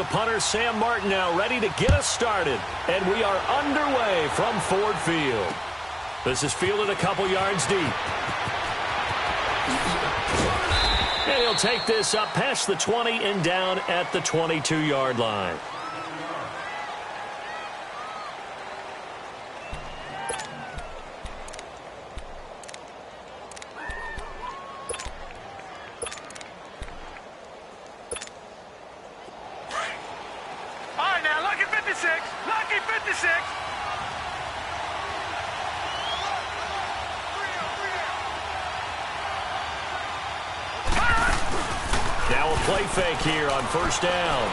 the punter, Sam Martin, now ready to get us started. And we are underway from Ford Field. This is fielded a couple yards deep. And he'll take this up past the 20 and down at the 22-yard line. Now a play fake here on first down.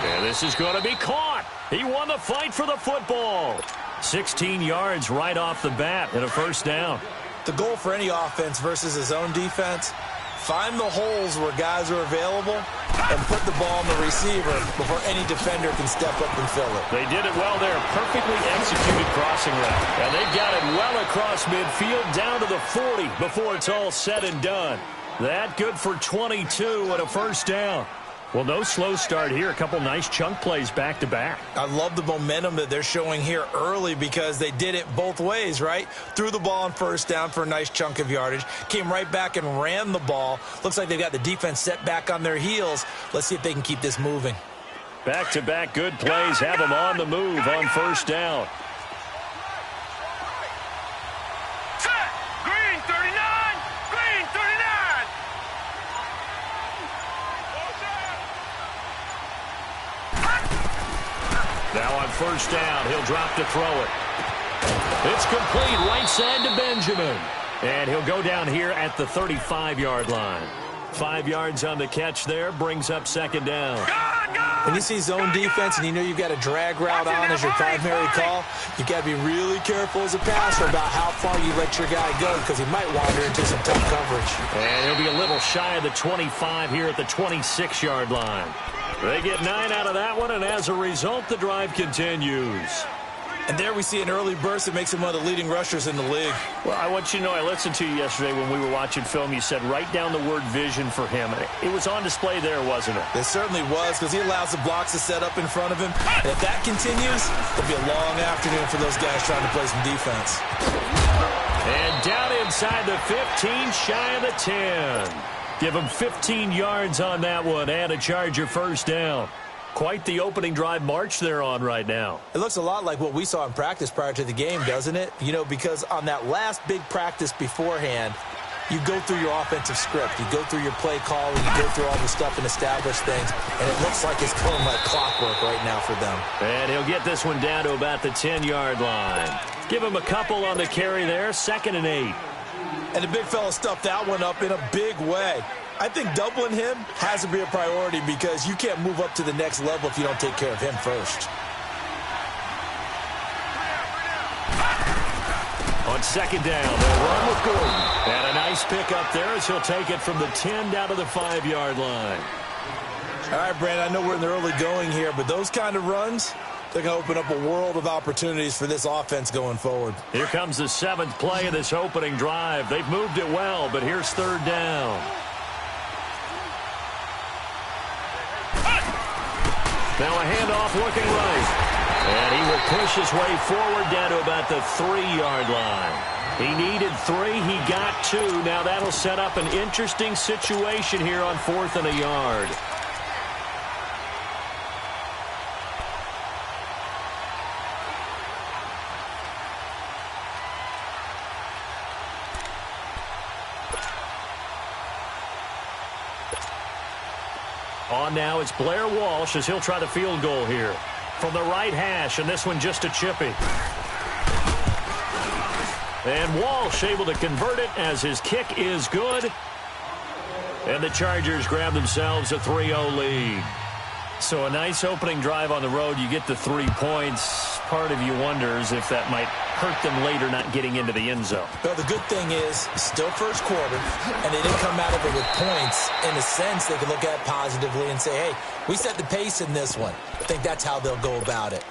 And this is going to be caught. He won the fight for the football. 16 yards right off the bat and a first down. The goal for any offense versus his own defense, find the holes where guys are available and put the ball on the receiver before any defender can step up and fill it. They did it well there. Perfectly executed crossing route. And they've got it well across midfield down to the 40 before it's all said and done. That good for 22 and a first down. Well, no slow start here. A couple nice chunk plays back-to-back. I love the momentum that they're showing here early because they did it both ways, right? Threw the ball on first down for a nice chunk of yardage. Came right back and ran the ball. Looks like they've got the defense set back on their heels. Let's see if they can keep this moving. Back-to-back good plays have them on the move on first down. Now on first down, he'll drop to throw it. It's complete right side to Benjamin. And he'll go down here at the 35-yard line. 5 yards on the catch there, brings up second down. When you see zone defense and you know you've got a drag route on as your primary call, you've got to be really careful as a passer about how far you let your guy go because he might wander into some tough coverage. And he'll be a little shy of the 25 here at the 26-yard line. They get 9 out of that one, and as a result, the drive continues. And there we see an early burst that makes him one of the leading rushers in the league. Well, I want you to know, I listened to you yesterday when we were watching film. You said write down the word vision for him. It was on display there, wasn't it? It certainly was, because he allows the blocks to set up in front of him. And if that continues, it'll be a long afternoon for those guys trying to play some defense. And down inside the 15, shy of the 10. Give him 15 yards on that one and a Charger first down. Quite the opening drive march they're on right now. It looks a lot like what we saw in practice prior to the game, doesn't it? You know, because on that last big practice beforehand, you go through your offensive script. You go through your play calling. You go through all the stuff and establish things. And it looks like it's going like clockwork right now for them. And he'll get this one down to about the 10-yard line. Give him a couple on the carry there. 2nd and 8. And the big fella stuffed that one up in a big way. I think doubling him has to be a priority because you can't move up to the next level if you don't take care of him first. On second down, they'll run with Gordon. And a nice pick up there as he'll take it from the 10 down to the 5-yard line. All right, Brandon, I know we're in the early going here, but those kind of runs, they're going to open up a world of opportunities for this offense going forward. Here comes the 7th play of this opening drive. They've moved it well, but here's 3rd down. Now a handoff looking right. And he will push his way forward down to about the 3-yard line. He needed 3. He got 2. Now that'll set up an interesting situation here on 4th and a yard. On now, it's Blair Walsh as he'll try the field goal here. From the right hash, and this one just a chippy. And Walsh able to convert it as his kick is good. And the Chargers grab themselves a 3-0 lead. So a nice opening drive on the road. You get the 3 points. Part of you wonders if that might hurt them later not getting into the end zone. Well, the good thing is, still first quarter, and they didn't come out of it with points. In a sense, they can look at it positively and say, hey, we set the pace in this one. I think that's how they'll go about it.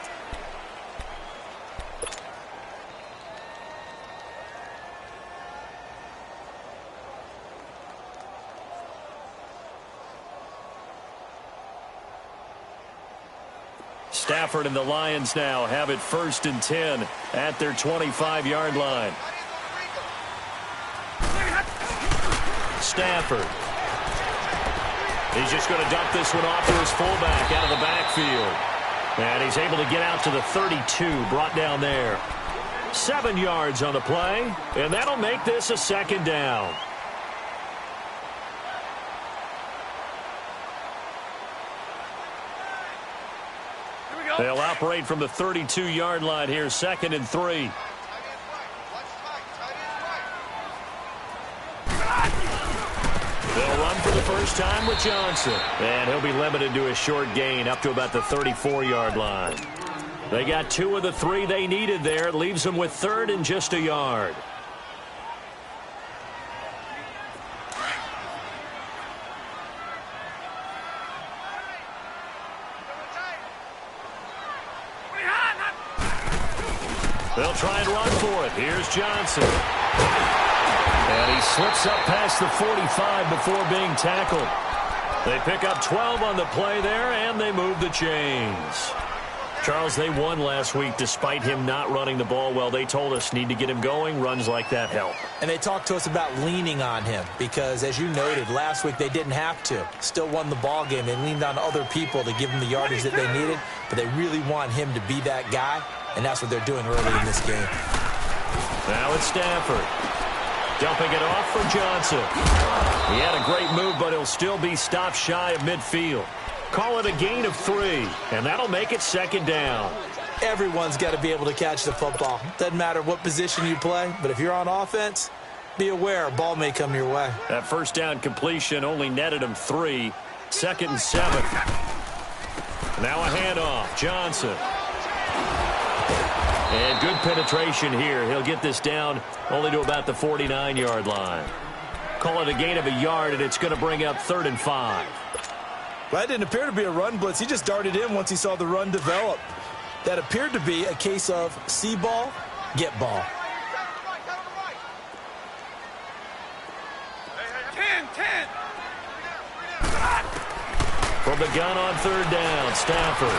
Stafford and the Lions now have it 1st and 10 at their 25-yard line. Stafford. He's just going to dump this one off to his fullback out of the backfield. And he's able to get out to the 32, brought down there. 7 yards on the play, and that'll make this a 2nd down. They'll operate from the 32-yard line here, 2nd and 3. They'll run for the first time with Johnson. And he'll be limited to a short gain up to about the 34-yard line. They got 2 of the 3 they needed there. It leaves them with 3rd and just a yard. They'll try and run for it. Here's Johnson. And he slips up past the 45 before being tackled. They pick up 12 on the play there, and they move the chains. Charles, they won last week despite him not running the ball well. They told us need to get him going. Runs like that help. And they talked to us about leaning on him because, as you noted, last week they didn't have to. Still won the ball game. They leaned on other people to give them the yardage that they needed, but they really want him to be that guy, and that's what they're doing early in this game. Now it's Stafford. Dumping it off for Johnson. He had a great move, but he'll still be stopped shy of midfield. Call it a gain of 3, and that'll make it 2nd down. Everyone's got to be able to catch the football. Doesn't matter what position you play, but if you're on offense, be aware a ball may come your way. That 1st down completion only netted him 3. 2nd and 7. Now a handoff. Johnson. And good penetration here. He'll get this down only to about the 49-yard line. Call it a gain of a yard, and it's going to bring up 3rd and 5. Well, that didn't appear to be a run blitz. He just darted in once he saw the run develop. That appeared to be a case of see ball, get ball. 10. From the gun on 3rd down, Stafford.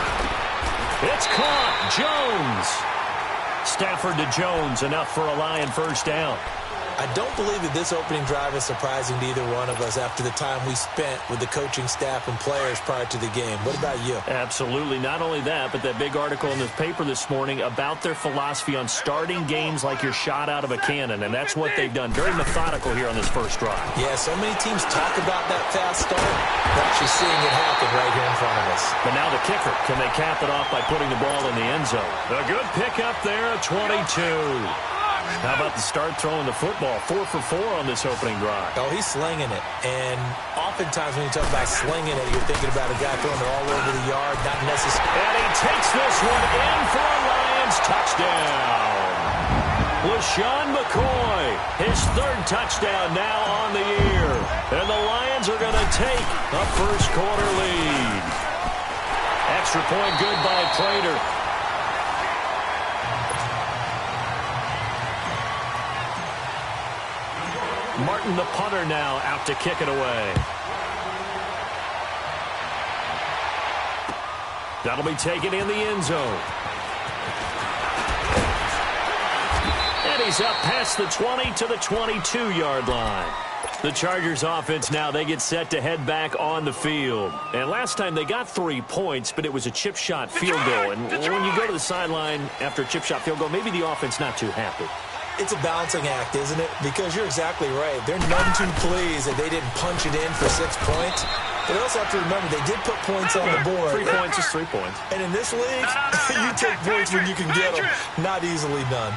It's caught. Jones. Stafford to Jones, enough for a Lion 1st down. I don't believe that this opening drive is surprising to either one of us after the time we spent with the coaching staff and players prior to the game. What about you? Absolutely. Not only that, but that big article in the paper this morning about their philosophy on starting games like you're shot out of a cannon, and that's what they've done. Very methodical here on this 1st drive. Yeah, so many teams talk about that fast start. We're actually seeing it happen right here in front of us. But now the kicker. Can they cap it off by putting the ball in the end zone? A good pickup there, 22. How about the start throwing the football? 4 for 4 on this opening drive. Oh, he's slinging it. And oftentimes when you talk about slinging it, you're thinking about a guy throwing it all over the yard, not necessarily. And he takes this one in for a Lions touchdown. LaShawn McCoy, his 3rd touchdown now on the year. And the Lions are going to take a 1st quarter lead. Extra point good by Prater. Martin, the punter, now out to kick it away. That'll be taken in the end zone. And he's up past the 20 to the 22-yard line. The Chargers offense now, they get set to head back on the field. And last time they got 3 points, but it was a chip shot field goal. And when you go to the sideline after a chip shot field goal, maybe the offense not too happy. It's a balancing act, isn't it? Because you're exactly right. They're none too pleased that they didn't punch it in for 6 points. But they also have to remember they did put points on the board. 3 points is 3 points. And in this league, you take points when you can get them. Not easily done.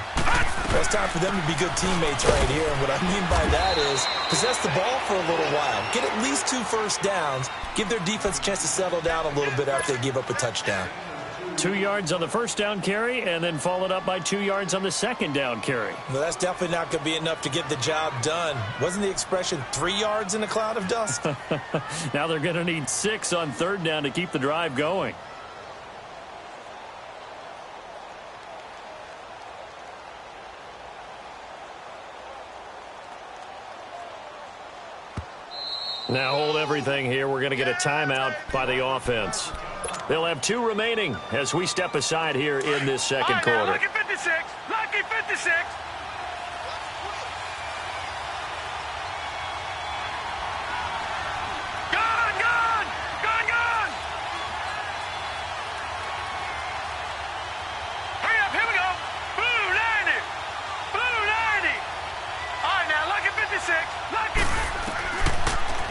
Well, it's time for them to be good teammates right here. And what I mean by that is possess the ball for a little while. Get at least 2 first downs. Give their defense a chance to settle down a little bit after they give up a touchdown. 2 yards on the 1st down carry, and then followed up by 2 yards on the 2nd down carry. Well, that's definitely not going to be enough to get the job done. Wasn't the expression 3 yards in a cloud of dust? Now they're going to need 6 on 3rd down to keep the drive going. Now hold everything here. We're going to get a timeout by the offense. They'll have 2 remaining as we step aside here in this second quarter. Lucky 56. Lucky 56.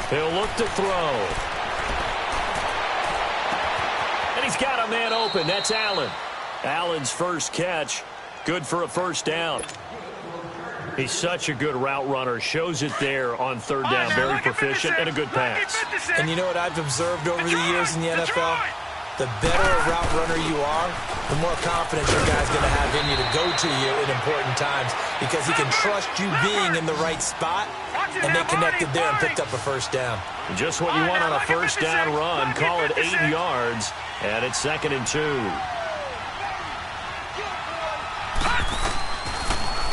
He'll look to throw. And he's got a man open. That's Allen. Allen's first catch. Good for a first down. He's such a good route runner. Shows it there on third down. Very proficient and a good pass. And you know what I've observed over the years in the NFL? The better a route runner you are, the more confidence your guy's going to have in you to go to you in important times because he can trust you being in the right spot, and they connected there and picked up a first down. Just what you want on a first down run. Call it 8 yards, and it's 2nd and 2.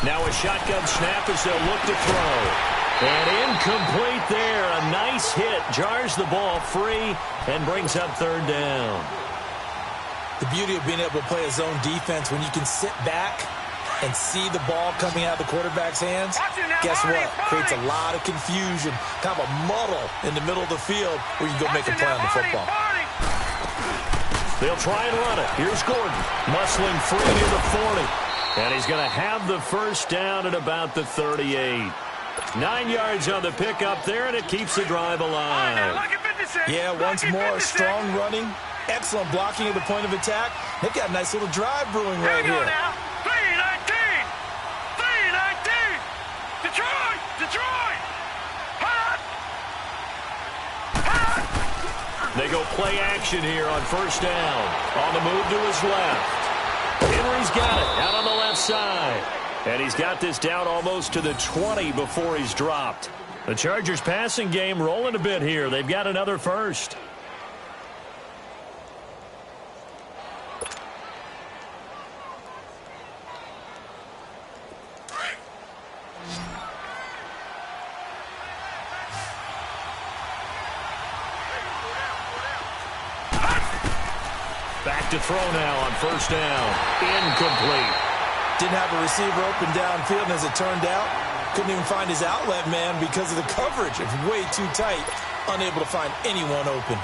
Now a shotgun snap as they'll look to throw. And incomplete there. A nice hit. Jars the ball free and brings up third down. The beauty of being able to play a zone defense when you can sit back and see the ball coming out of the quarterback's hands, guess what? Creates a lot of confusion, kind of a muddle in the middle of the field where you go make a play on the football. They'll try and run it. Here's Gordon. Muscling free near the 40. And he's going to have the first down at about the 38. 9 yards on the pickup there, and it keeps the drive alive. Yeah, once more, strong running, excellent blocking at the point of attack. They've got a nice little drive brewing right here. 3-19! 3-19! Detroit! Detroit! Hot! Hot! They go play action here on first down. On the move to his left. Henry's got it out on the left side. And he's got this down almost to the 20 before he's dropped. The Chargers passing game rolling a bit here. They've got another first. Back to throw now on first down. Incomplete. Didn't have a receiver open downfield, and as it turned out, couldn't even find his outlet man because of the coverage. It was way too tight, unable to find anyone open.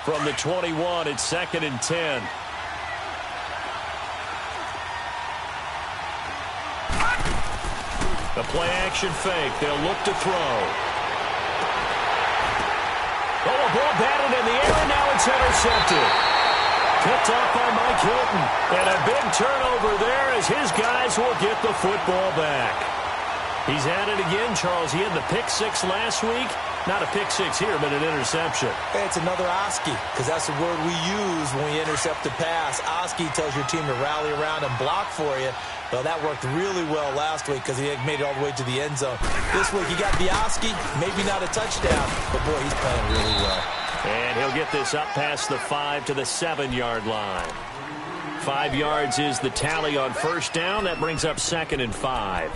From the 21, it's 2nd and 10. The play-action fake. They'll look to throw. Oh, a ball batted in the air, and now it's intercepted. Picked off by Mike Hilton. And a big turnover there as his guys will get the football back. He's at it again, Charles. He had the pick 6 last week. Not a pick 6 here, but an interception. Hey, it's another Oski, because that's the word we use when we intercept the pass. Oski tells your team to rally around and block for you. Well, that worked really well last week because he had made it all the way to the end zone. This week, you got the Oski, maybe not a touchdown, but boy, he's playing really well. And he'll get this up past the 5 to the 7-yard line. 5 yards is the tally on first down. That brings up 2nd and 5.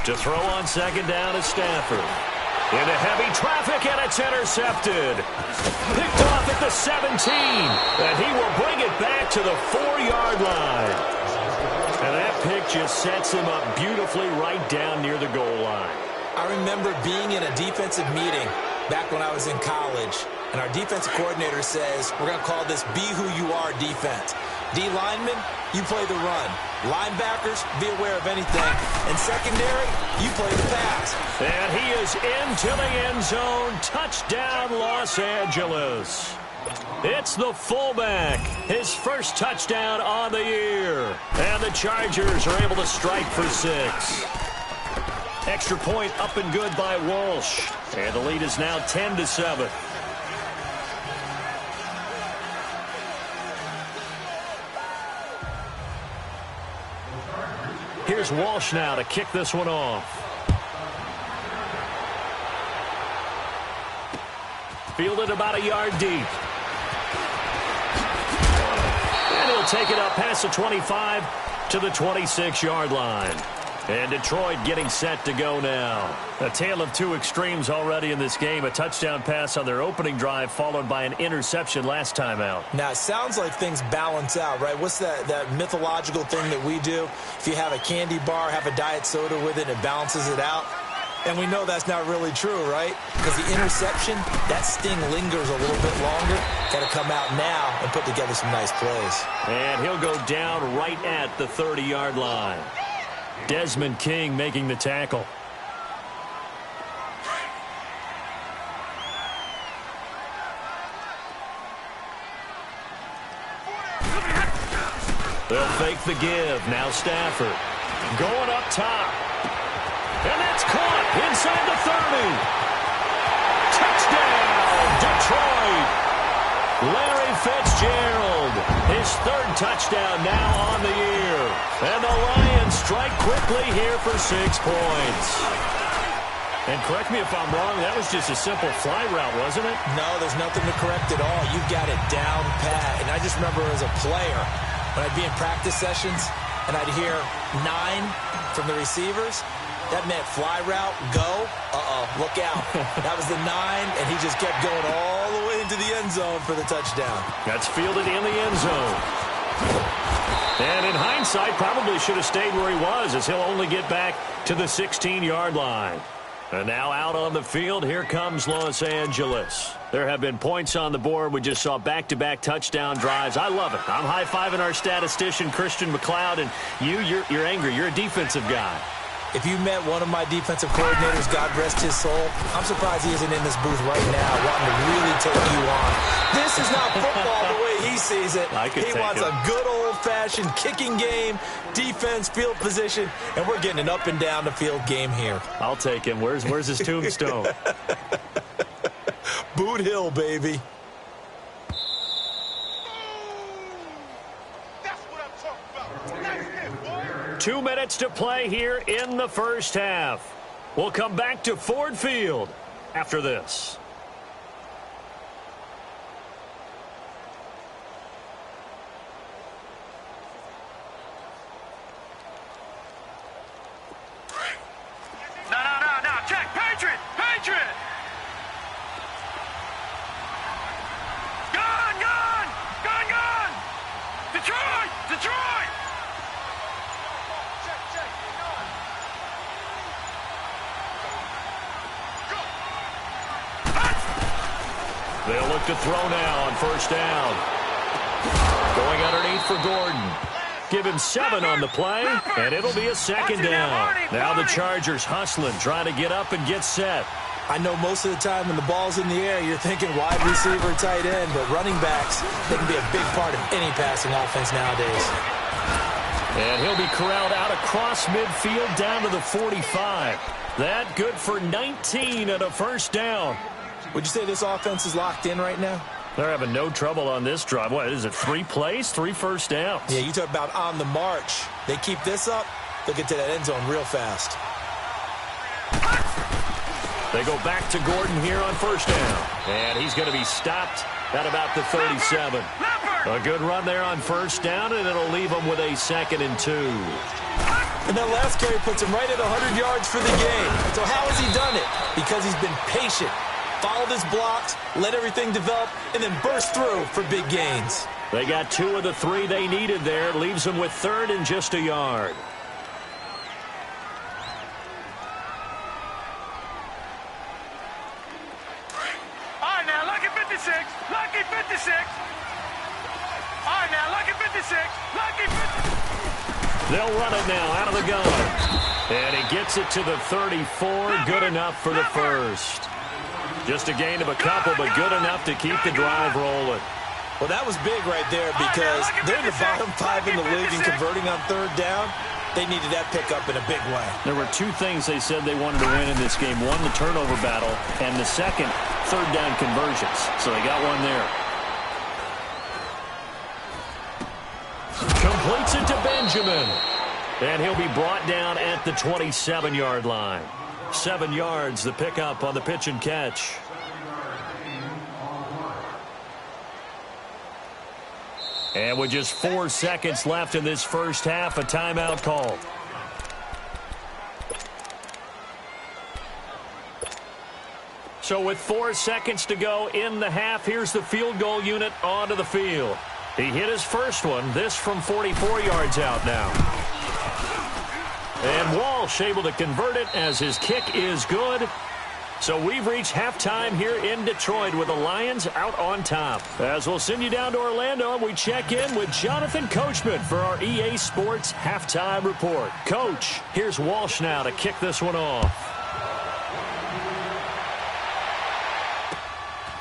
To throw on second down is Stafford. Into heavy traffic, and it's intercepted. Picked off at the 17, and he will bring it back to the 4-yard line. And that pick just sets him up beautifully right down near the goal line. I remember being in a defensive meeting back when I was in college, and our defensive coordinator says, we're going to call this Be Who You Are defense. D linemen, you play the run. Linebackers, be aware of anything. And secondary, you play the pass. And he is into the end zone. Touchdown, Los Angeles. It's the fullback. His first touchdown on the year. And the Chargers are able to strike for 6. Extra point up and good by Walsh. And the lead is now 10-7. Here's Walsh now to kick this one off. Fielded about a yard deep. And he'll take it up past the 25 to the 26-yard line. And Detroit getting set to go now. A tale of two extremes already in this game. A touchdown pass on their opening drive followed by an interception last time out. Now, it sounds like things balance out, right? What's that mythological thing that we do? If you have a candy bar, have a diet soda with it, it balances it out. And we know that's not really true, right? Because the interception, that sting lingers a little bit longer. Got to come out now and put together some nice plays. And he'll go down right at the 30-yard line. Desmond King making the tackle. They'll fake the give. Now Stafford. Going up top. And that's caught inside the 30. Touchdown, Detroit. Larry Fitzgerald. His third touchdown now on the year. And the Lions strike quickly here for 6 points. And correct me if I'm wrong, that was just a simple fly route, wasn't it? No, there's nothing to correct at all. You've got it down pat. And I just remember as a player, when I'd be in practice sessions and I'd hear 9 from the receivers, that meant fly route, go, look out. That was the 9, and he just kept going all the way into the end zone for the touchdown. That's fielded in the end zone. And in hindsight, probably should have stayed where he was, as he'll only get back to the 16-yard line. And now out on the field, here comes Los Angeles. There have been points on the board. We just saw back-to-back touchdown drives. I love it. I'm high-fiving our statistician, Christian McLeod, and you're angry. You're a defensive guy. If you met one of my defensive coordinators, God rest his soul, I'm surprised he isn't in this booth right now wanting to really take you on. This is not football the way he sees it. He wants a good old-fashioned kicking game, defense, field position, and we're getting an up-and-down-the-field game here. I'll take him. Where's his tombstone? Boot Hill, baby. 2 minutes to play here in the first half. We'll come back to Ford Field after this. No, check, Patriot! Gone! Detroit! They'll look to throw now on first down. Going underneath for Gordon. Give him 7 on the play, and it'll be a second down. Now the Chargers hustling, trying to get up and get set. I know most of the time when the ball's in the air, you're thinking wide receiver, tight end, but running backs, they can be a big part of any passing offense nowadays. And he'll be corralled out across midfield down to the 45. That good for 19 and a first down. Would you say this offense is locked in right now? They're having no trouble on this drive. What is it, 3 plays, 3 first downs? Yeah, you talk about on the march. They keep this up, they'll get to that end zone real fast. They go back to Gordon here on first down. And he's going to be stopped at about the 37. A good run there on first down, and it'll leave him with a 2nd and 2. And that last carry puts him right at 100 yards for the game. So how has he done it? Because he's been patient. Followed his blocks, let everything develop, and then burst through for big gains. They got 2 of the 3 they needed there. Leaves them with 3rd and just a yard. All right, now, lucky 56. All right, now, lucky 56. They'll run it now out of the gun. And he gets it to the 34. Good enough for the first. Just a gain of a couple, but good enough to keep the drive rolling. Well, that was big right there because they're in the bottom 5 in the league and converting on 3rd down. They needed that pickup in a big way. There were 2 things they said they wanted to win in this game. One, the turnover battle, and the second, 3rd down conversions. So they got one there. Completes it to Benjamin. And he'll be brought down at the 27-yard line. 7 yards, the pickup on the pitch and catch. And with just 4 seconds left in this first half, a timeout called. So with 4 seconds to go in the half, here's the field goal unit onto the field. He hit his first one, this from 44 yards out now. And Walsh able to convert it as his kick is good. So we've reached halftime here in Detroit with the Lions out on top. As we'll send you down to Orlando, we check in with Jonathan Coachman for our EA Sports Halftime Report. Coach, here's Walsh now to kick this one off.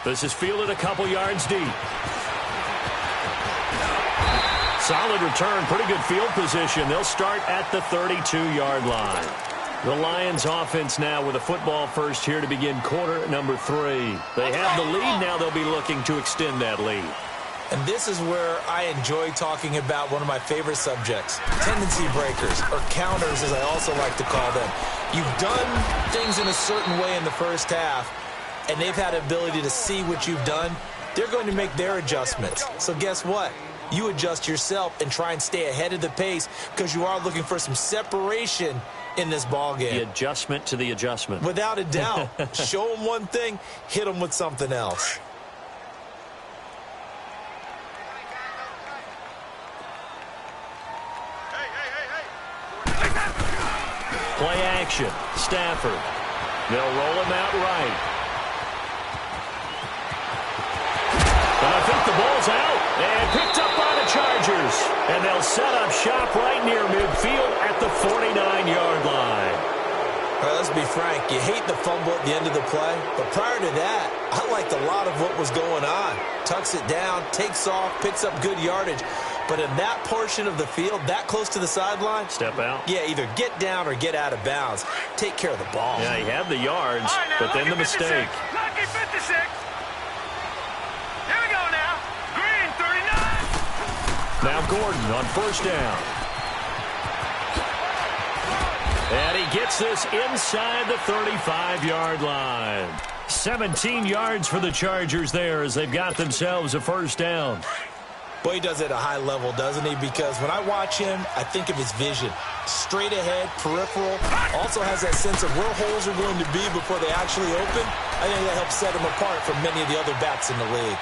This is fielded a couple yards deep. Solid return, pretty good field position. They'll start at the 32-yard line. The Lions offense now with a football first here to begin quarter number 3. They have the lead, now they'll be looking to extend that lead. And this is where I enjoy talking about one of my favorite subjects, tendency breakers, or counters as I also like to call them. You've done things in a certain way in the first half, and they've had the ability to see what you've done. They're going to make their adjustments. So guess what? You adjust yourself and try and stay ahead of the pace because you are looking for some separation in this ball game. The adjustment to the adjustment. Without a doubt. Show them one thing, hit them with something else. Play action. Stafford. They'll roll him out right. And I think the ball's out and picked up by the Chargers. And they'll set up shop right near midfield at the 49-yard line. All right, let's be frank. You hate the fumble at the end of the play. But prior to that, I liked a lot of what was going on. Tucks it down, takes off, picks up good yardage. But in that portion of the field, that close to the sideline. Step out. Yeah, either get down or get out of bounds. Take care of the ball. Yeah, he had the yards, but then the mistake. Lucky 56. Here we go now. Green, 39. Now Gordon on first down. And he gets this inside the 35-yard line. 17 yards for the Chargers there as they've got themselves a first down. Boy, he does it at a high level, doesn't he? Because when I watch him, I think of his vision. Straight ahead, peripheral. Also has that sense of where holes are going to be before they actually open. I think that helps set him apart from many of the other backs in the league.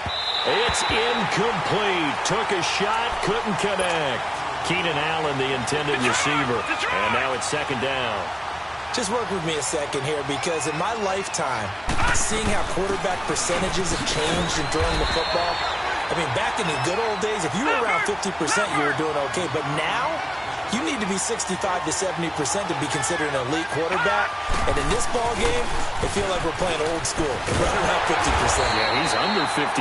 It's incomplete. Took a shot, couldn't connect. Keenan Allen, the intended receiver. And now it's second down. Just work with me a second here because in my lifetime, seeing how quarterback percentages have changed in throwing the football, I mean, back in the good old days, if you were around 50%, you were doing okay. But now, you need to be 65 to 70% to be considered an elite quarterback. And in this ball game, I feel like we're playing old school, right around 50%. Yeah, he's under 50%.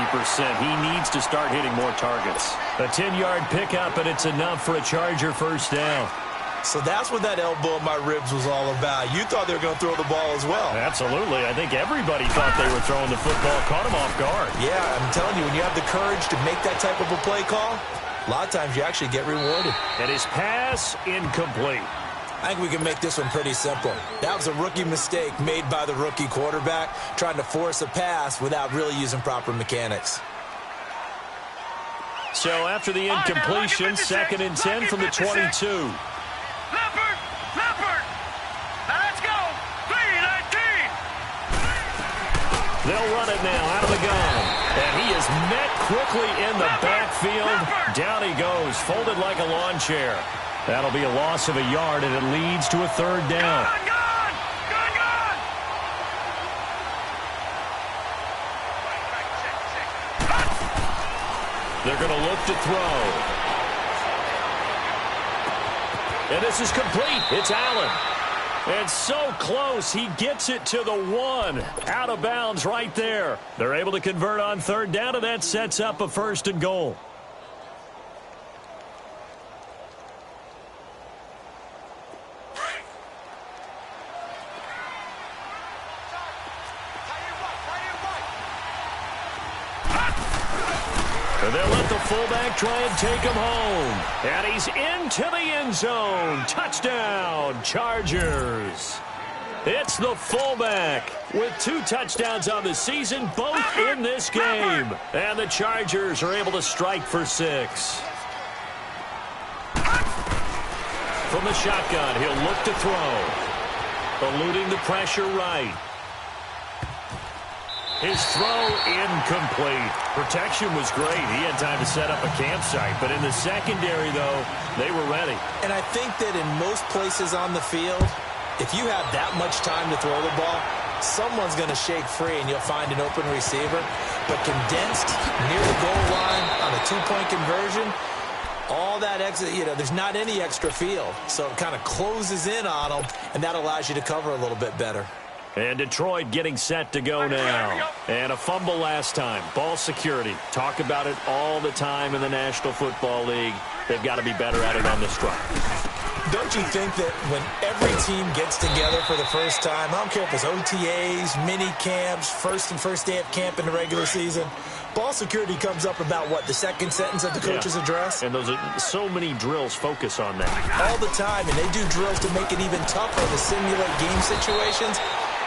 He needs to start hitting more targets. A 10-yard pickup, and it's enough for a Charger first down. So that's what that elbow in my ribs was all about. You thought they were going to throw the ball as well. Absolutely. I think everybody thought they were throwing the football. Caught him off guard. Yeah, I'm telling you, when you have the courage to make that type of a play call, a lot of times you actually get rewarded. And his pass, incomplete. I think we can make this one pretty simple. That was a rookie mistake made by the rookie quarterback, trying to force a pass without really using proper mechanics. So after the incompletion, second and 10 from the 22. Leopard! Leopard! Now let's go! 3-19! They'll run it now out of the gun. And he is met quickly in the backfield. Down he goes, folded like a lawn chair. That'll be a loss of a yard, and it leads to a third down. Gone! Gone! Gone! They're going to look to throw. And this is complete. It's Allen. And so close, he gets it to the 1. Out of bounds right there. They're able to convert on third down, and that sets up a first and goal. And they'll let the fullback try and take him home. And he's into the end zone. Touchdown, Chargers. It's the fullback with 2 touchdowns on the season, both in this game. And the Chargers are able to strike for 6. From the shotgun, he'll look to throw. Eluding the pressure right. His throw incomplete. Protection was great. He had time to set up a campsite. But in the secondary, though, they were ready. And I think that in most places on the field, if you have that much time to throw the ball, someone's going to shake free and you'll find an open receiver. But condensed near the goal line on a 2-point conversion, all that extra, there's not any extra field. So it kind of closes in on them, and that allows you to cover a little bit better. And Detroit getting set to go now. And a fumble last time. Ball security. Talk about it all the time in the National Football League. They've got to be better at it on this drive. Don't you think that when every team gets together for the first time, I don't care if it's OTAs, mini camps, first day of camp in the regular season, ball security comes up about what, the second sentence of the coach's address? And those are so many drills focus on that. All the time, and they do drills to make it even tougher to simulate game situations.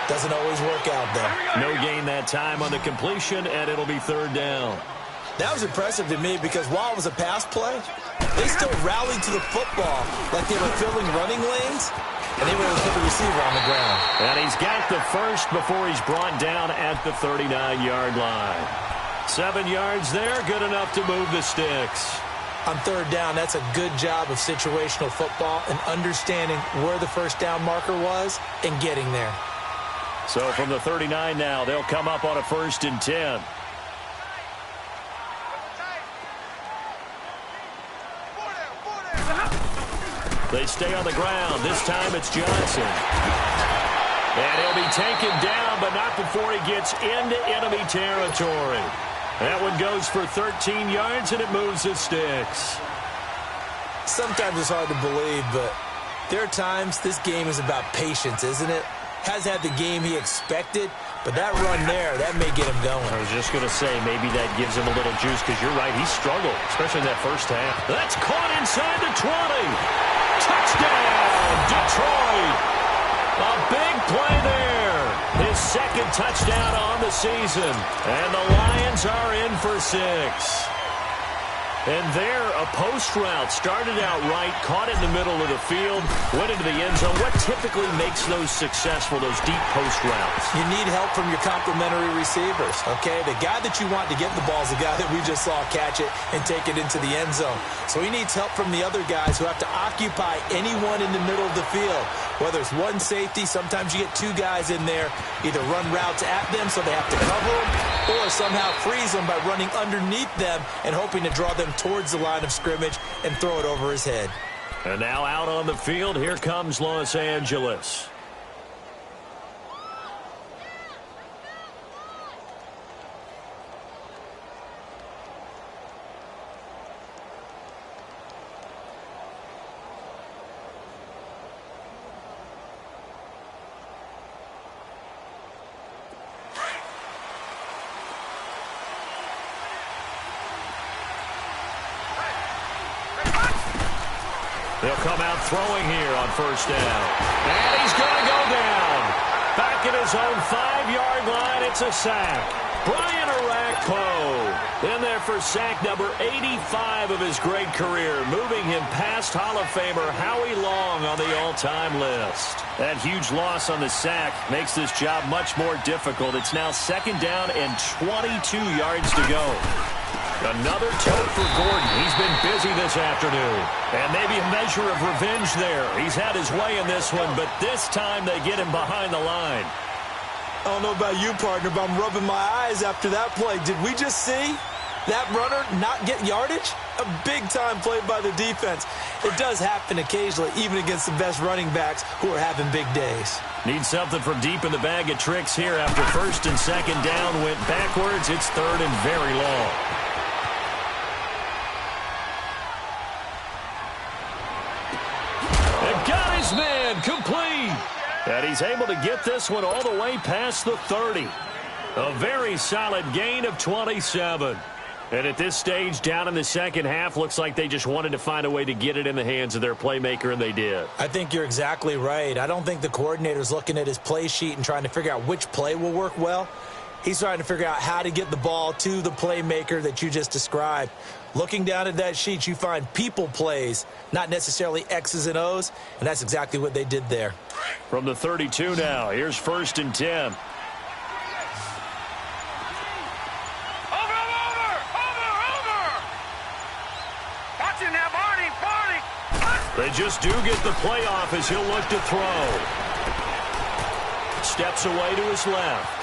Doesn't always work out, though. No gain that time on the completion, and it'll be 3rd down. That was impressive to me because while it was a pass play, they still rallied to the football like they were filling running lanes, and they were able to put the receiver on the ground. And he's got the first before he's brought down at the 39-yard line. 7 yards there, good enough to move the sticks. On 3rd down, that's a good job of situational football and understanding where the first down marker was and getting there. So from the 39 now, they'll come up on a 1st and 10. They stay on the ground. This time it's Johnson. And he'll be taken down, but not before he gets into enemy territory. That one goes for 13 yards, and it moves the sticks. Sometimes it's hard to believe, but there are times this game is about patience, isn't it? Has had the game he expected, but that run there, that may get him going. I was just going to say, maybe that gives him a little juice, because you're right, he struggled, especially in that first half. That's caught inside the 20. Touchdown, Detroit. A big play there. His 2nd touchdown on the season. And the Lions are in for 6. And there, a post route started out right, caught in the middle of the field, went into the end zone. What typically makes those successful, those deep post routes? You need help from your complementary receivers, okay? The guy that you want to get the ball is the guy that we just saw catch it and take it into the end zone. So he needs help from the other guys who have to occupy anyone in the middle of the field. Whether it's one safety, sometimes you get 2 guys in there, either run routes at them so they have to cover them, or somehow freeze them by running underneath them and hoping to draw them towards the line of scrimmage and throw it over his head. And now out on the field, here comes Los Angeles. They'll come out throwing here on 1st down. And he's going to go down. Back at his own 5-yard line, it's a sack. Brian Orakpo in there for sack number 85 of his great career, moving him past Hall of Famer Howie Long on the all-time list. That huge loss on the sack makes this job much more difficult. It's now 2nd down and 22 yards to go. Another tote for Gordon. He's been busy this afternoon. And maybe a measure of revenge there. He's had his way in this one, but this time they get him behind the line. I don't know about you, partner, but I'm rubbing my eyes after that play. Did we just see that runner not get yardage? A big-time play by the defense. It does happen occasionally, even against the best running backs who are having big days. Need something from deep in the bag of tricks here after 1st and 2nd down went backwards. It's 3rd and very long. Got his man complete. And he's able to get this one all the way past the 30. A very solid gain of 27. And at this stage, down in the second half, looks like they just wanted to find a way to get it in the hands of their playmaker, and they did. I think you're exactly right. I don't think the coordinator's looking at his play sheet and trying to figure out which play will work well. He's trying to figure out how to get the ball to the playmaker that you just described. Looking down at that sheet, you find people plays, not necessarily X's and O's, and that's exactly what they did there. From the 32 now, here's 1st and 10. They just do get the play off as he'll look to throw. Steps away to his left.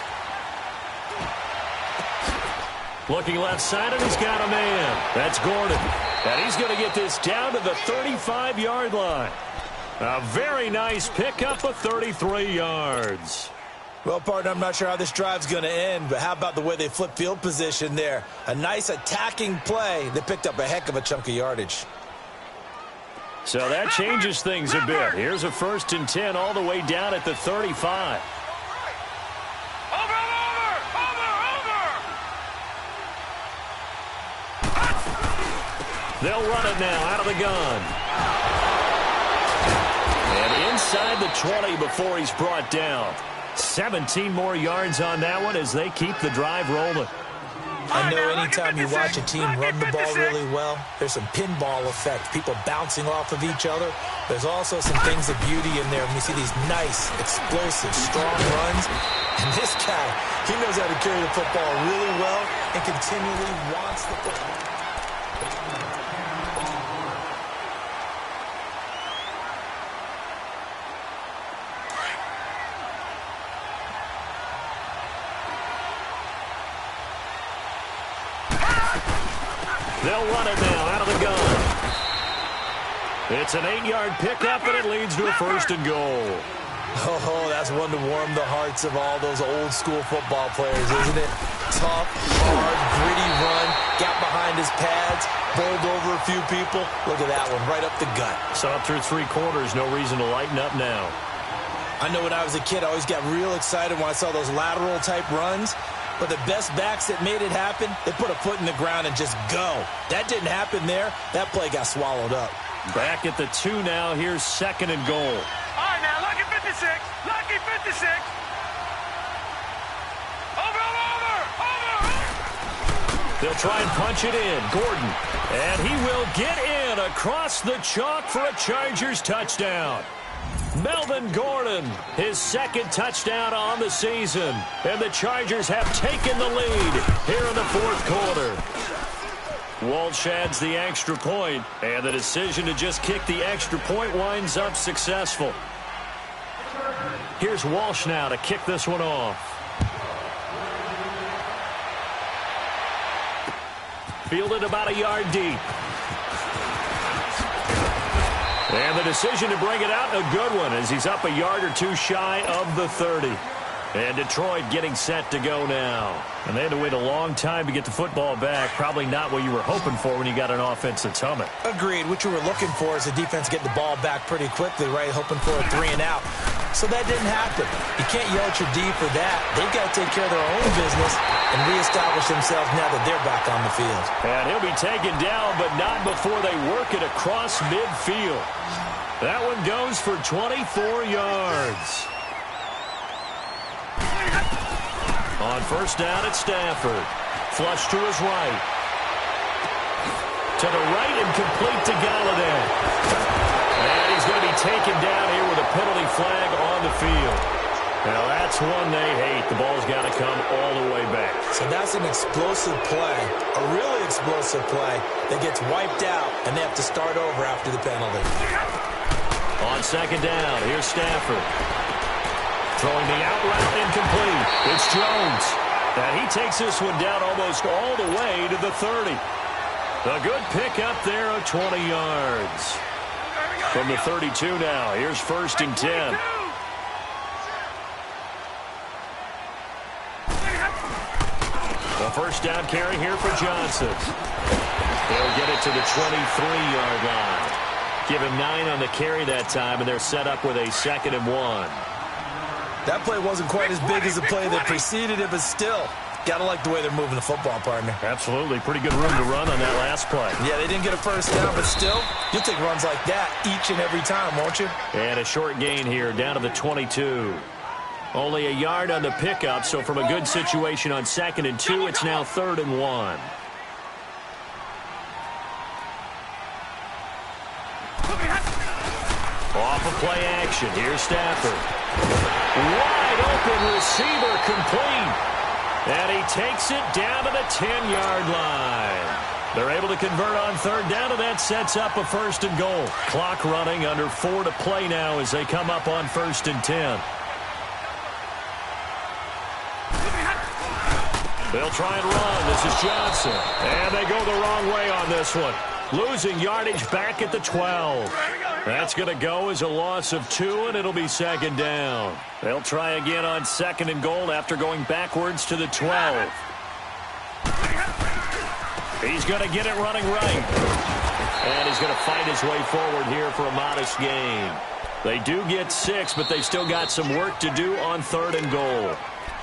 Looking left side, and he's got a man. That's Gordon. And he's going to get this down to the 35-yard line. A very nice pickup of 33 yards. Well, partner, I'm not sure how this drive's going to end, but how about the way they flip field position there? A nice attacking play. They picked up a heck of a chunk of yardage. So that changes things a bit. Here's a 1st and 10 all the way down at the 35. They'll run it now out of the gun. And inside the 20 before he's brought down. 17 more yards on that one as they keep the drive rolling. I know anytime you watch a team run the ball really well, there's some pinball effect, people bouncing off of each other. There's also some things of beauty in there when you see these nice, explosive, strong runs. And this guy, he knows how to carry the football really well and continually wants the football. They'll run it now out of the gun. It's an 8-yard pickup, and it leads to a 1st and goal. Oh, that's one to warm the hearts of all those old-school football players, isn't it? Tough, hard, gritty run, got behind his pads, bowled over a few people. Look at that one, right up the gut. Saw it through 3 quarters, no reason to lighten up now. I know when I was a kid, I always got real excited when I saw those lateral-type runs. But the best backs that made it happen, they put a foot in the ground and just go. That didn't happen there. That play got swallowed up. Back at the 2 now. Here's 2nd and goal. All right, now, lucky 56. Lucky 56. Over. They'll try and punch it in. Gordon. And he will get in across the chalk for a Chargers touchdown. Melvin Gordon, his 2nd touchdown on the season. And the Chargers have taken the lead here in the 4th quarter. Walsh adds the extra point, and the decision to just kick the extra point winds up successful. Here's Walsh now to kick this one off. Fielded about a yard deep. And the decision to bring it out, a good one, as he's up a yard or 2 shy of the 30. And Detroit getting set to go now. And they had to wait a long time to get the football back. Probably not what you were hoping for when you got an offense that's humming. Agreed. What you were looking for is the defense getting the ball back pretty quickly, right? Hoping for a 3 and out. So that didn't happen. You can't yell at your D for that. They've got to take care of their own business and reestablish themselves now that they're back on the field. And he'll be taken down, but not before they work it across midfield. That one goes for 24 yards. On 1st down at Stafford. Flush to his right. To the right and complete to Galladay. And he's going to be taken down here with a penalty flag on the field. Now that's one they hate. The ball's got to come all the way back. So that's an explosive play, a really explosive play that gets wiped out, and they have to start over after the penalty. On 2nd down, here's Stafford. Throwing the out route incomplete. It's Jones. And he takes this one down almost all the way to the 30. A good pickup there of 20 yards. From the 32 now, here's 1st and 10. The 1st down carry here for Johnson. They'll get it to the 23-yard line. Give him 9 on the carry that time, and they're set up with a 2nd and 1. That play wasn't quite as big as the play that preceded it, but still, Gotta like the way they're moving the football, partner. Absolutely. Pretty good room to run on that last play. Yeah, they didn't get a first down, but still, you'll take runs like that each and every time, won't you? And a short gain here, down to the 22. Only a yard on the pickup, so from a good situation on 2nd and 2, it's now 3rd and 1. Off of play action. Here's Stafford. Wide open receiver complete. And he takes it down to the 10-yard line. They're able to convert on 3rd down, and that sets up a 1st and goal. Clock running, under 4 to play now as they come up on 1st and 10. They'll try and run. This is Johnson. And they go the wrong way on this one. Losing yardage back at the 12. That's going to go as a loss of 2, and it'll be 2nd down. They'll try again on 2nd and goal after going backwards to the 12. He's going to get it running right. And he's going to fight his way forward here for a modest gain. They do get 6, but they still got some work to do on 3rd and goal.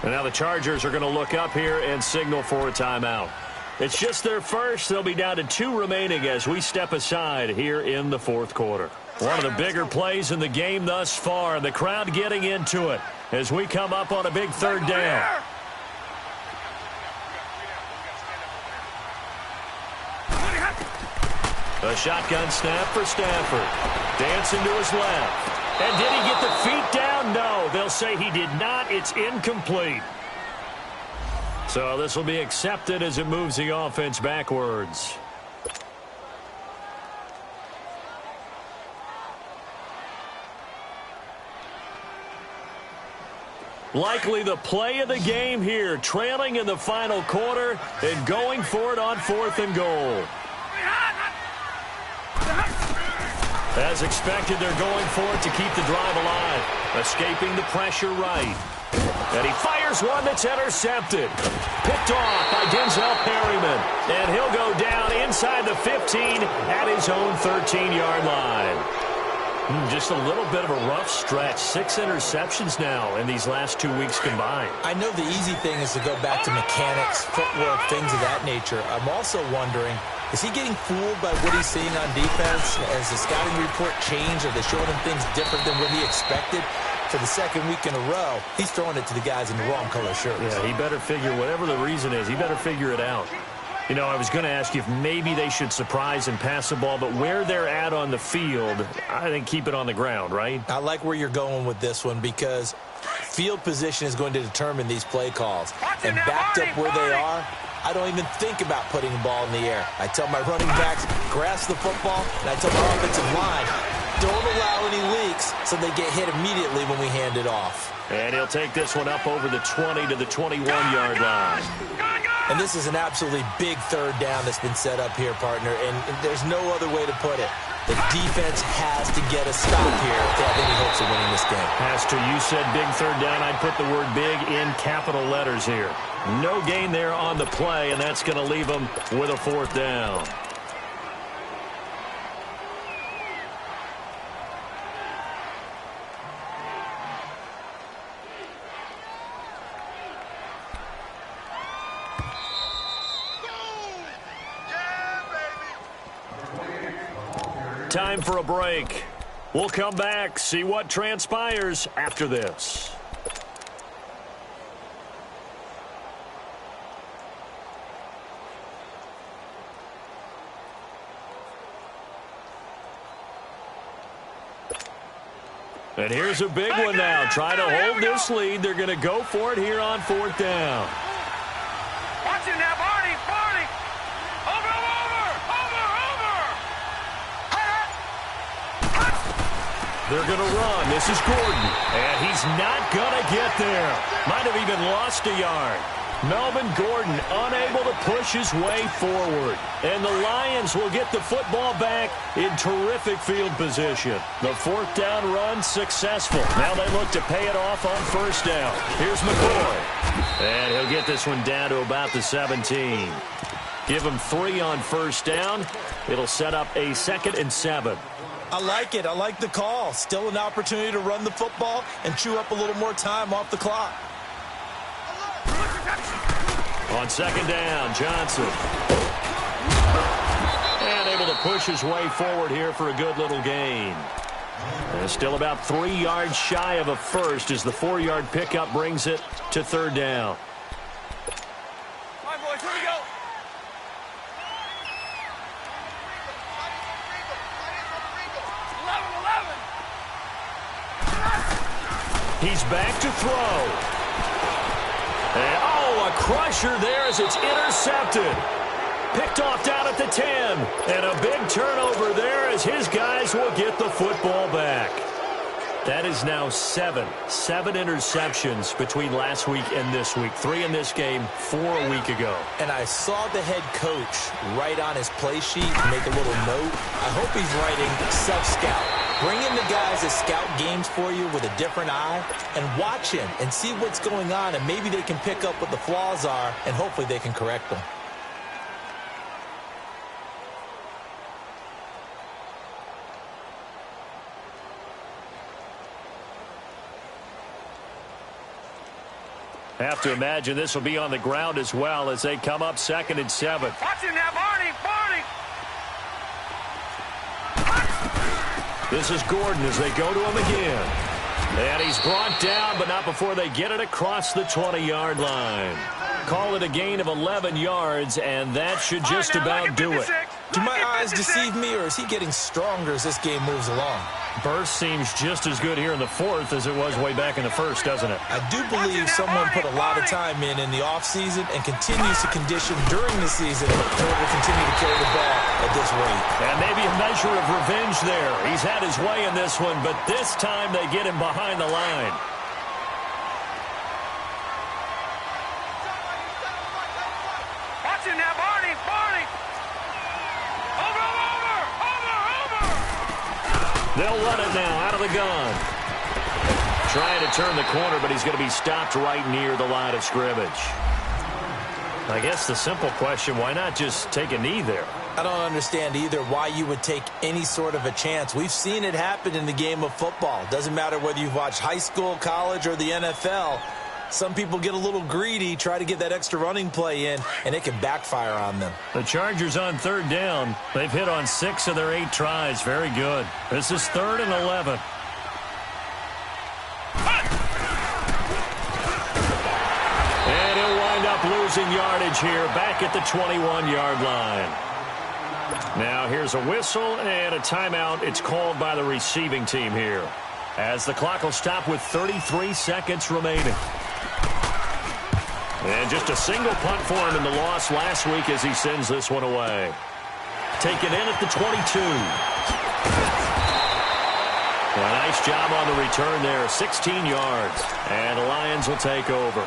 And now the Chargers are going to look up here and signal for a timeout. It's just their first. They'll be down to 2 remaining as we step aside here in the 4th quarter. One of the bigger plays in the game thus far, and the crowd getting into it as we come up on a big 3rd down. A shotgun snap for Stafford. Dancing to his left. And did he get the feet down? No, they'll say he did not. It's incomplete. So this will be accepted as it moves the offense backwards. Likely the play of the game here, trailing in the final quarter and going for it on 4th and goal. As expected, they're going for it to keep the drive alive. Escaping the pressure right. And he fires one that's intercepted. Picked off by Denzel Perryman. And he'll go down inside the 15 at his own 13-yard line. Just a little bit of a rough stretch. 6 interceptions now in these last 2 weeks combined. I know the easy thing is to go back to mechanics, footwork, things of that nature. I'm also wondering, is he getting fooled by what he's seeing on defense? Has the scouting report changed? Are they showing him things different than what he expected? For the 2nd week in a row, he's throwing it to the guys in the wrong color shirts. Yeah, he better figure, whatever the reason is, he better figure it out. You know, I was going to ask you if maybe they should surprise and pass the ball, but where they're at on the field, I think keep it on the ground, right? I like where you're going with this one because field position is going to determine these play calls. And backed up where they are, I don't even think about putting the ball in the air. I tell my running backs, grasp the football, and I tell my offensive line, don't allow any leaks so they get hit immediately when we hand it off. And he'll take this one up over the 20 to the 21-yard line. And this is an absolutely big 3rd down that's been set up here, partner, and there's no other way to put it. The defense has to get a stop here if they have any hopes of winning this game. Pastor, you said big 3rd down. I'd put the word big in capital letters here. No gain there on the play, and that's going to leave them with a 4th down. Time for a break. We'll come back, see what transpires after this. And here's a big one now. Try to hold this lead. They're going to go for it here on 4th down. Watch it now, Barney. They're going to run. This is Gordon. And he's not going to get there. Might have even lost a yard. Melvin Gordon unable to push his way forward. And the Lions will get the football back in terrific field position. The 4th down run successful. Now they look to pay it off on 1st down. Here's McCoy. And he'll get this one down to about the 17. Give him 3 on 1st down. It'll set up a 2nd and 7. I like it. I like the call. Still an opportunity to run the football and chew up a little more time off the clock. On second down, Johnson. And able to push his way forward here for a good little gain. And still about 3 yards shy of a first as the 4-yard pickup brings it to third down. All right, boys, here we go. He's back to throw. And, oh, a crusher there as it's intercepted. Picked off down at the 10. And a big turnover there as his guys will get the football back. That is now 7 interceptions between last week and this week. 3 in this game, 4 a week ago. And I saw the head coach write on his play sheet, make a little note. I hope he's writing self-scout. Bring in the guys that scout games for you with a different eye and watch him and see what's going on, and maybe they can pick up what the flaws are, and hopefully they can correct them. Have to imagine this will be on the ground as well as they come up 2nd and 7. Watch him now, Barney. This is Gordon as they go to him again. And he's brought down, but not before they get it across the 20-yard line. Call it a gain of 11 yards, and that should just about do it. Do my eyes deceive me, or is he getting stronger as this game moves along? Burst seems just as good here in the 4th as it was way back in the 1st, doesn't it? I do believe someone put a lot of time in the offseason and continues to condition during the season in order to continue to carry the ball at this rate. And maybe a measure of revenge there. He's had his way in this one, but this time they get him behind the line. Watch him now, Barney. They'll run it now out of the gun. Trying to turn the corner, but he's going to be stopped right near the line of scrimmage. I guess the simple question, why not just take a knee there? I don't understand either why you would take any sort of a chance. We've seen it happen in the game of football. Doesn't matter whether you've watched high school, college, or the NFL. Some people get a little greedy, try to get that extra running play in, and it can backfire on them. The Chargers on third down. They've hit on 6 of their 8 tries. Very good. This is 3rd and 11. And he'll wind up losing yardage here back at the 21-yard line. Now here's a whistle and a timeout. It's called by the receiving team here, as the clock will stop with 33 seconds remaining. And just a single punt for him in the loss last week as he sends this one away. Taken in at the 22. A nice job on the return there, 16 yards. And the Lions will take over.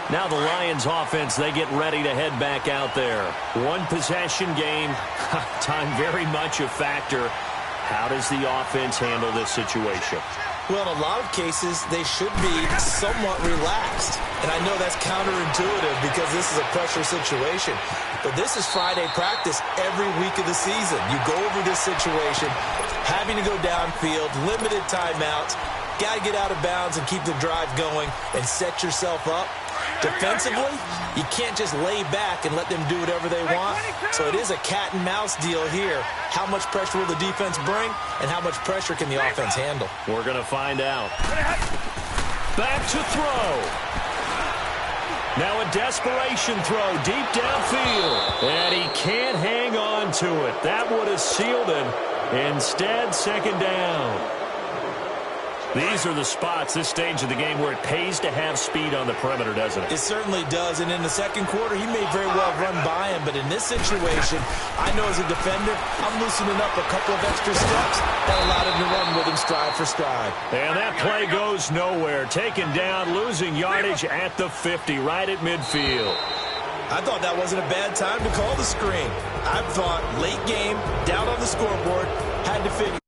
Now the Lions offense, they get ready to head back out there. 1 possession game, time very much a factor. How does the offense handle this situation? Well, in a lot of cases, they should be somewhat relaxed. And I know that's counterintuitive because this is a pressure situation. But this is Friday practice every week of the season. You go over this situation, having to go downfield, limited timeouts, got to get out of bounds and keep the drive going and set yourself up. Defensively, you can't just lay back and let them do whatever they want. So it is a cat and mouse deal here. How much pressure will the defense bring, and how much pressure can the offense handle? We're going to find out. Back to throw. Now a desperation throw deep downfield. And he can't hang on to it. That would have sealed it. Instead, 2nd down. These are the spots, this stage of the game, where it pays to have speed on the perimeter, doesn't it? It certainly does, and in the second quarter, he may very well run by him, but in this situation, I know as a defender, I'm loosening up a couple of extra steps that allowed him to run with him stride for stride. And that play goes nowhere. Taken down, losing yardage at the 50, right at midfield. I thought that wasn't a bad time to call the screen. I thought late game, down on the scoreboard, had to figure